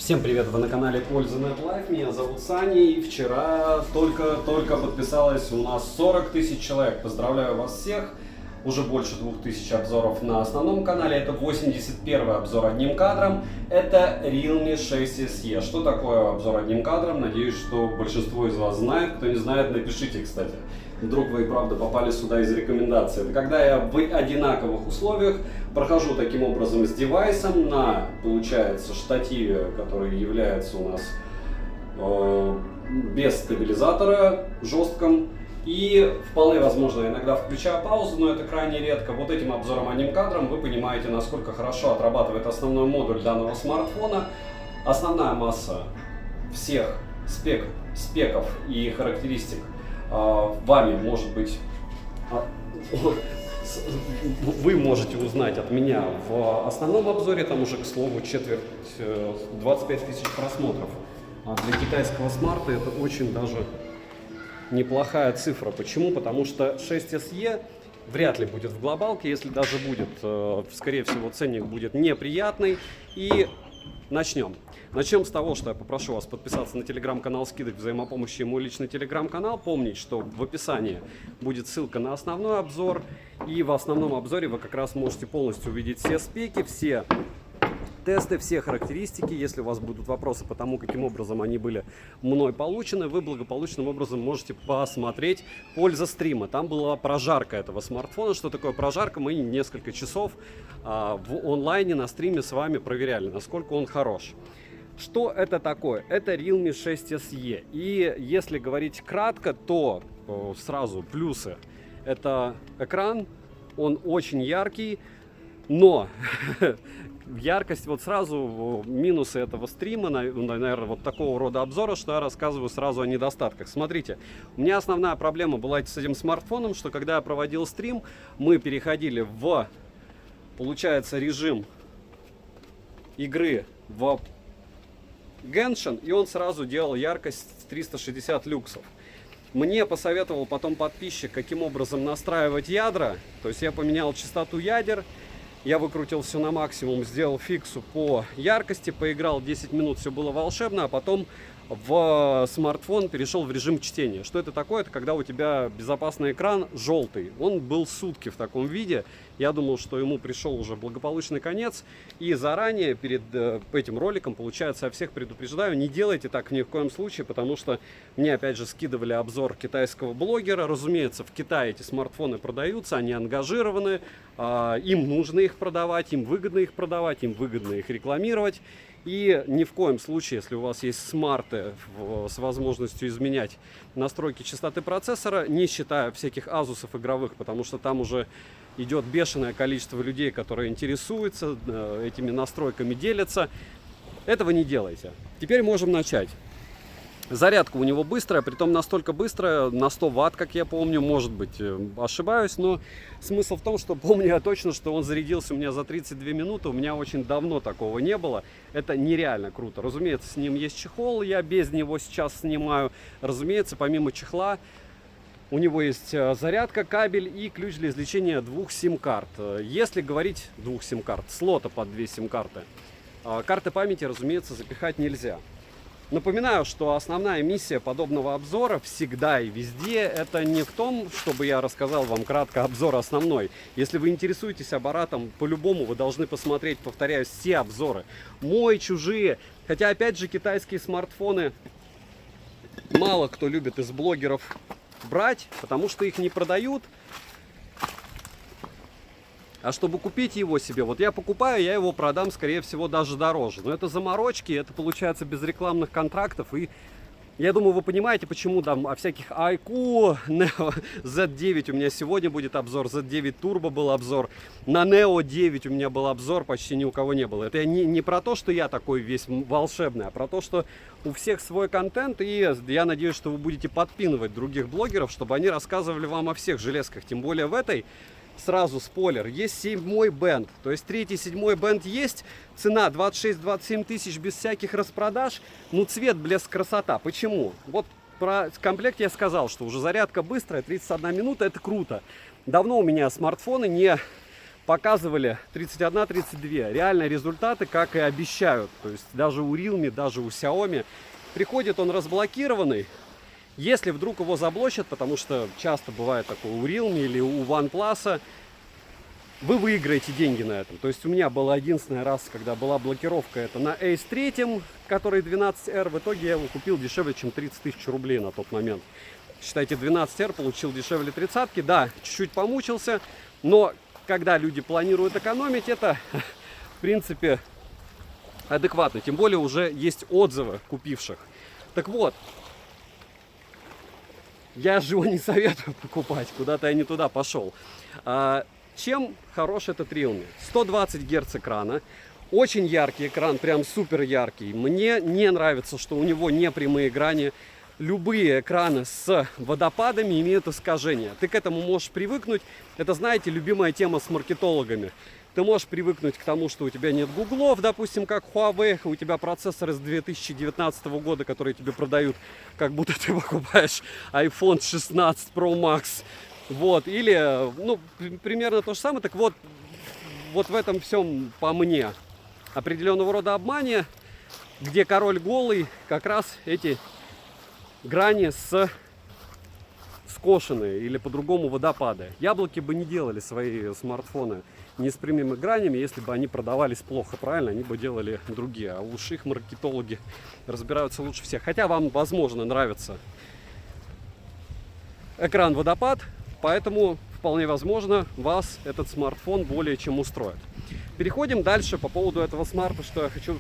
Всем привет, вы на канале Польза.нет Лайф, меня зовут Саня, и вчера только подписалось у нас 40 тысяч человек. Поздравляю вас всех, уже больше 2000 обзоров на основном канале, это 81 обзор одним кадром, это Realme 6 SE. Что такое обзор одним кадром? Надеюсь, что большинство из вас знает, кто не знает, напишите, кстати. Вдруг вы и правда попали сюда из рекомендаций. Это когда я в одинаковых условиях прохожу таким образом с девайсом на, получается, штативе, который является у нас без стабилизатора жестком. И вполне возможно, иногда включаю паузу, но это крайне редко. Вот этим обзором одним кадром вы понимаете, насколько хорошо отрабатывает основной модуль данного смартфона. Основная масса всех спеков и характеристик вами может быть, вы можете узнать от меня в основном обзоре. Там уже, к слову, 25 тысяч просмотров. А для китайского смарта это очень даже неплохая цифра. Почему? Потому что 6 SE вряд ли будет в глобалке. Если даже будет, скорее всего, ценник будет неприятный. И начнем. Начнем с того, что я попрошу вас подписаться на телеграм-канал «Скидок взаимопомощи» и мой личный телеграм-канал. Помнить, что в описании будет ссылка на основной обзор. И в основном обзоре вы как раз можете полностью увидеть все спеки, все тесты, все характеристики. Если у вас будут вопросы по тому, каким образом они были мной получены, вы благополучным образом можете посмотреть польза стрима. Там была прожарка этого смартфона. Что такое прожарка? Мы несколько часов в онлайне на стриме с вами проверяли, насколько он хорош. Что это такое? Это Realme 6 SE. И если говорить кратко, то сразу плюсы. Это экран, он очень яркий, но яркость, вот сразу минусы этого стрима, наверное, вот такого рода обзора, что я рассказываю сразу о недостатках. Смотрите, у меня основная проблема была с этим смартфоном, что когда я проводил стрим, мы переходили в, получается, режим игры в Genshin, и он сразу делал яркость 360 люксов. Мне посоветовал потом подписчик, каким образом настраивать ядра. То есть я поменял частоту ядер, я выкрутил все на максимум, сделал фиксу по яркости, поиграл 10 минут, все было волшебно, а потом в смартфон перешел в режим чтения. Что это такое? Это когда у тебя безопасный экран желтый. Он был сутки в таком виде. Я думал, что ему пришел уже благополучный конец. И заранее перед этим роликом, получается, я всех предупреждаю, не делайте так ни в коем случае, потому что мне опять же скидывали обзор китайского блогера. Разумеется, в Китае эти смартфоны продаются, они ангажированы, им нужно их продавать, им выгодно их рекламировать. И ни в коем случае, если у вас есть смарты с возможностью изменять настройки частоты процессора, не считая всяких азусов игровых, потому что там уже идет бешеное количество людей, которые интересуются этими настройками, делятся, этого не делайте. Теперь можем начать. Зарядка у него быстрая, притом настолько быстрая, на 100 Вт, как я помню, может быть, ошибаюсь, но смысл в том, что помню я точно, что он зарядился у меня за 32 минуты, у меня очень давно такого не было, это нереально круто. Разумеется, с ним есть чехол, я без него сейчас снимаю, разумеется, помимо чехла, у него есть зарядка, кабель и ключ для извлечения двух сим-карт. Если говорить двух сим-карт, слота под две сим-карты, карты памяти, разумеется, запихать нельзя. Напоминаю, что основная миссия подобного обзора всегда и везде это не в том, чтобы я рассказал вам кратко обзор основной. Если вы интересуетесь аппаратом, по-любому вы должны посмотреть, повторяю, все обзоры. Мой, чужие. Хотя, опять же, китайские смартфоны мало кто любит из блогеров брать, потому что их не продают. А чтобы купить его себе, вот я покупаю, я его продам, скорее всего, даже дороже. Но это заморочки, это получается без рекламных контрактов. И я думаю, вы понимаете, почему там о всяких iQOO, Neo Z9 у меня сегодня будет обзор, Z9 Turbo был обзор, на Neo 9 у меня был обзор, почти ни у кого не было. Это не про то, что я такой весь волшебный, а про то, что у всех свой контент, и я надеюсь, что вы будете подпинывать других блогеров, чтобы они рассказывали вам о всех железках. Тем более в этой, сразу спойлер, есть 7-й бенд, то есть 3-й, 7-й бенд есть, цена 26-27 тысяч без всяких распродаж, ну цвет, блеск, красота. Почему? Вот про комплект я сказал, что уже зарядка быстрая, 31 минута, это круто. Давно у меня смартфоны не показывали 31-32. Реально результаты, как и обещают. То есть даже у Realme, даже у Xiaomi. Приходит он разблокированный. Если вдруг его заблочат, потому что часто бывает такое у Realme или у OnePlus, вы выиграете деньги на этом. То есть у меня был единственный раз, когда была блокировка, это на Ace 3, который 12R. В итоге я его купил дешевле, чем 30 тысяч рублей на тот момент. Считайте, 12R получил дешевле 30-ки. Да, чуть-чуть помучился, но когда люди планируют экономить, это, в принципе, адекватно. Тем более уже есть отзывы купивших. Так вот, я же его не советую покупать, куда-то я не туда пошел. Чем хорош этот Realme? 120 Гц экрана, очень яркий экран, прям супер яркий. Мне не нравится, что у него не прямые грани. Любые экраны с водопадами имеют искажения. Ты к этому можешь привыкнуть. Это, знаете, любимая тема с маркетологами. Ты можешь привыкнуть к тому, что у тебя нет гуглов, допустим, как Huawei, у тебя процессор из 2019 года, который тебе продают, как будто ты покупаешь iPhone 16 Pro Max. Вот, или, ну, примерно то же самое. Так вот, вот в этом всем, по мне, определенного рода обмане, где король голый, как раз эти грани скошенные или по-другому водопады. Яблоки бы не делали свои смартфоны не с прямыми гранями, если бы они продавались плохо, правильно? Они бы делали другие, а уж их маркетологи разбираются лучше всех. Хотя вам, возможно, нравится экран водопад, поэтому вполне возможно вас этот смартфон более чем устроит. Переходим дальше по поводу этого смарта, что я хочу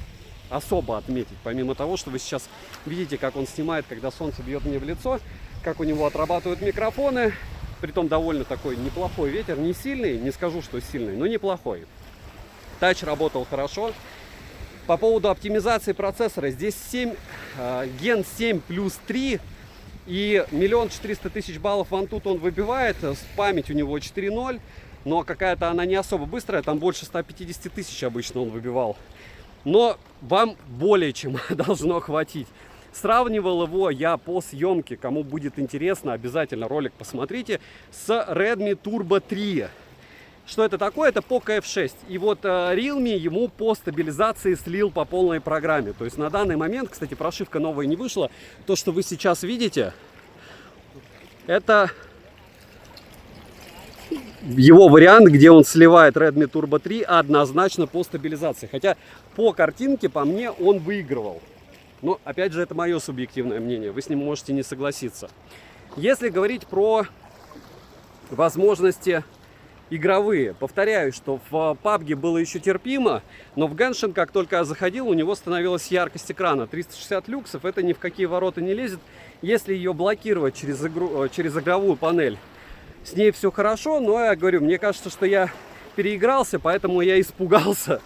особо отметить, помимо того, что вы сейчас видите, как он снимает, когда солнце бьет мне в лицо, как у него отрабатывают микрофоны, притом довольно такой неплохой ветер, не сильный, не скажу, что сильный, но неплохой. Тач работал хорошо. По поводу оптимизации процессора, здесь Gen 7 плюс 3 и 1 400 000 баллов в Antutu он выбивает, память у него 4.0, но какая-то она не особо быстрая, там больше 150 000 обычно он выбивал. Но вам более чем должно хватить. Сравнивал его я по съемке, кому будет интересно, обязательно ролик посмотрите, с Redmi Turbo 3. Что это такое? Это Poco F6. И вот Realme ему по стабилизации слил по полной программе. То есть на данный момент, кстати, прошивка новая не вышла. То, что вы сейчас видите, это его вариант, где он сливает Redmi Turbo 3 однозначно по стабилизации. Хотя по картинке, по мне, он выигрывал. Но, опять же, это мое субъективное мнение. Вы с ним можете не согласиться. Если говорить про возможности игровые, повторяю, что в PUBG было еще терпимо, но в Genshin, как только я заходил, у него становилась яркость экрана. 360 люксов, это ни в какие ворота не лезет. Если ее блокировать через игровую панель, с ней все хорошо, но я говорю, мне кажется, что я переигрался, поэтому я испугался,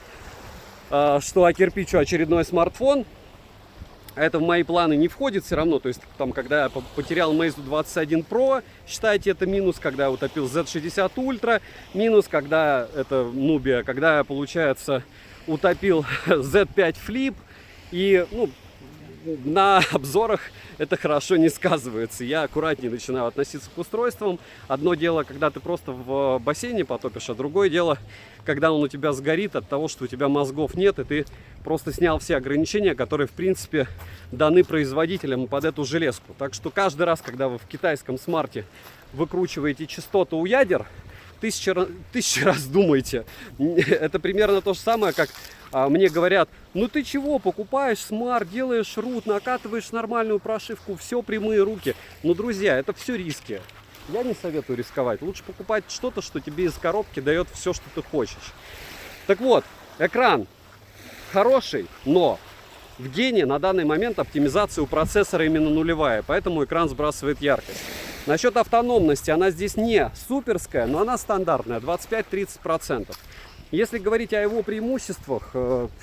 что окирпичу очередной смартфон. Это в мои планы не входит все равно. То есть, там, когда я потерял Meizu 21 Pro, считайте, это минус. Когда я утопил Z60 Ultra, минус. Когда это Nubia, когда я, получается, утопил Z5 Flip. И, ну, на обзорах это хорошо не сказывается. Я аккуратнее начинаю относиться к устройствам. Одно дело, когда ты просто в бассейне потопишь, а другое дело, когда он у тебя сгорит от того, что у тебя мозгов нет, и ты просто снял все ограничения, которые, в принципе, даны производителям под эту железку. Так что каждый раз, когда вы в китайском смарте выкручиваете частоту у ядер, тысячи раз думаете. Это примерно то же самое, как мне говорят: ну ты чего, покупаешь смарт, делаешь рут, накатываешь нормальную прошивку, все прямые руки. Ну, друзья, это все риски. Я не советую рисковать. Лучше покупать что-то, что тебе из коробки дает все, что ты хочешь. Так вот, экран хороший, но в гене на данный момент оптимизация у процессора именно нулевая, поэтому экран сбрасывает яркость. Насчет автономности, она здесь не суперская, но она стандартная, 25-30%. Если говорить о его преимуществах,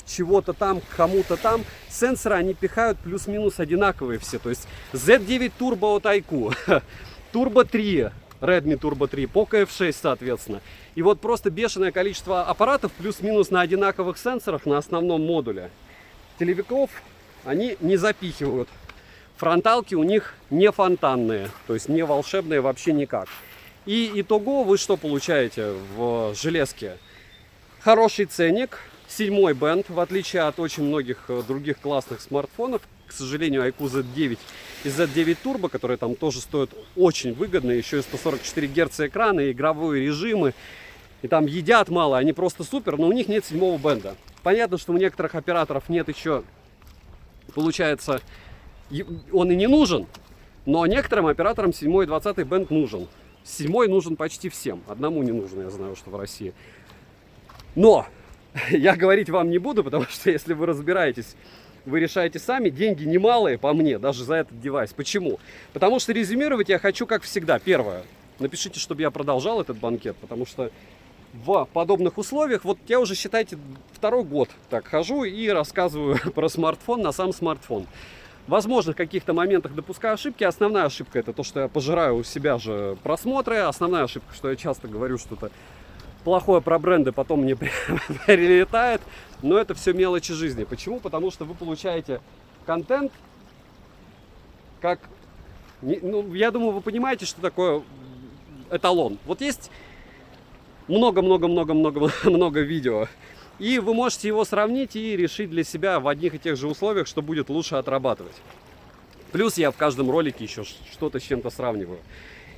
чего-то там, кому-то там, сенсоры они пихают плюс-минус одинаковые все. То есть Z9 Turbo от iQOO, Turbo 3, Redmi Turbo 3, Poco F6, соответственно. И вот просто бешеное количество аппаратов плюс-минус на одинаковых сенсорах на основном модуле. Телевиков они не запихивают. Фронталки у них не фонтанные, то есть не волшебные вообще никак. И итого вы что получаете в железке? Хороший ценник. 7-й бенд, в отличие от очень многих других классных смартфонов. К сожалению, iQOO Z9 и Z9 Turbo, которые там тоже стоят очень выгодно. Еще и 144 Гц экраны, и игровые режимы. И там едят мало, они просто супер, но у них нет 7-го бенда. Понятно, что у некоторых операторов нет еще, получается, он и не нужен. Но некоторым операторам 7 и 20 бенд нужен. 7 нужен почти всем. Одному не нужен, я знаю, что в России. Но я говорить вам не буду, потому что если вы разбираетесь, вы решаете сами. Деньги немалые по мне, даже за этот девайс. Почему? Потому что резюмировать я хочу, как всегда. Первое. Напишите, чтобы я продолжал этот банкет, потому что в подобных условиях, вот я уже, считайте, 2-й год так хожу и рассказываю про смартфон на сам смартфон. Возможно, в каких-то моментах допускаю ошибки. Основная ошибка — это то, что я пожираю у себя же просмотры. Основная ошибка, что я часто говорю что-то плохое про бренды, потом мне прилетает. Но это все мелочи жизни. Почему? Потому что вы получаете контент как... Ну, я думаю, вы понимаете, что такое эталон. Вот есть много видео. И вы можете его сравнить и решить для себя в одних и тех же условиях, что будет лучше отрабатывать. Плюс я в каждом ролике еще что-то с чем-то сравниваю.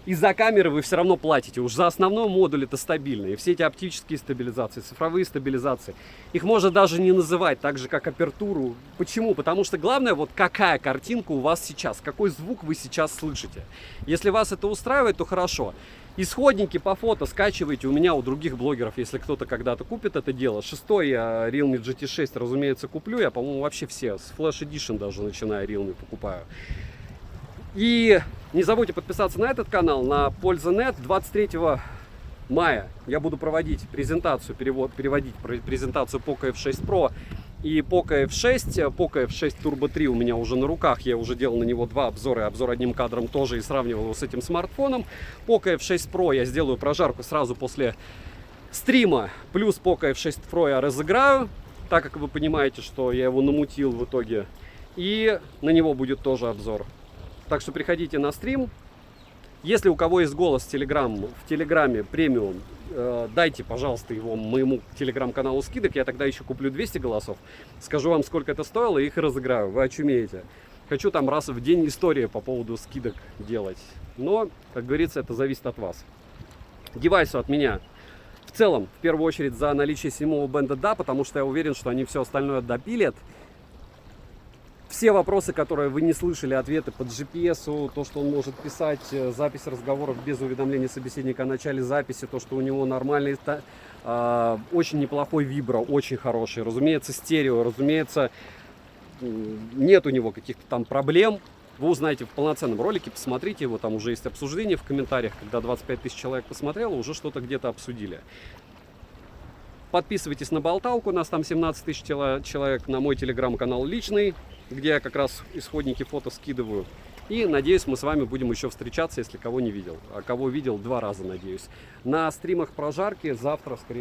Из-за камеры вы все равно платите. Уж за основной модуль это стабильно. И все эти оптические стабилизации, цифровые стабилизации, их можно даже не называть так же, как апертуру. Почему? Потому что главное, вот какая картинка у вас сейчас, какой звук вы сейчас слышите. Если вас это устраивает, то хорошо. Исходники по фото скачивайте у меня, у других блогеров, если кто-то когда-то купит это дело. 6-й я Realme GT6, разумеется, куплю. Я, по-моему, вообще все, с Flash Edition даже начиная Realme покупаю. И не забудьте подписаться на этот канал, на Польза.нет. 23 мая я буду проводить презентацию, переводить презентацию Poco F6 Pro и Poco F6. Poco F6 Turbo 3 у меня уже на руках, я уже делал на него 2 обзора, обзор одним кадром тоже, и сравнивал его с этим смартфоном. Poco F6 Pro я сделаю прожарку сразу после стрима, плюс Poco F6 Pro я разыграю, так как вы понимаете, что я его намутил в итоге, и на него будет тоже обзор. Так что приходите на стрим. Если у кого есть голос в Телеграме премиум, дайте, пожалуйста, его моему телеграм-каналу скидок. Я тогда еще куплю 200 голосов. Скажу вам, сколько это стоило, и их разыграю. Вы очумеете. Хочу там раз в день истории по поводу скидок делать. Но, как говорится, это зависит от вас. Девайсу от меня в целом, в первую очередь, за наличие 7-го бенда, да, потому что я уверен, что они все остальное допилят. Все вопросы, которые вы не слышали, ответы по GPS, то, что он может писать, запись разговоров без уведомления собеседника о начале записи, то, что у него нормальный, очень неплохой вибро, очень хороший, разумеется, стерео, разумеется, нет у него каких-то там проблем. Вы узнаете в полноценном ролике, посмотрите его, там уже есть обсуждение в комментариях, когда 25 тысяч человек посмотрело, уже что-то где-то обсудили. Подписывайтесь на болталку, у нас там 17 тысяч человек, на мой телеграм-канал личный, где я как раз исходники фото скидываю. И надеюсь, мы с вами будем еще встречаться, если кого не видел. А кого видел, 2 раза, надеюсь. На стримах прожарки завтра, скорее всего.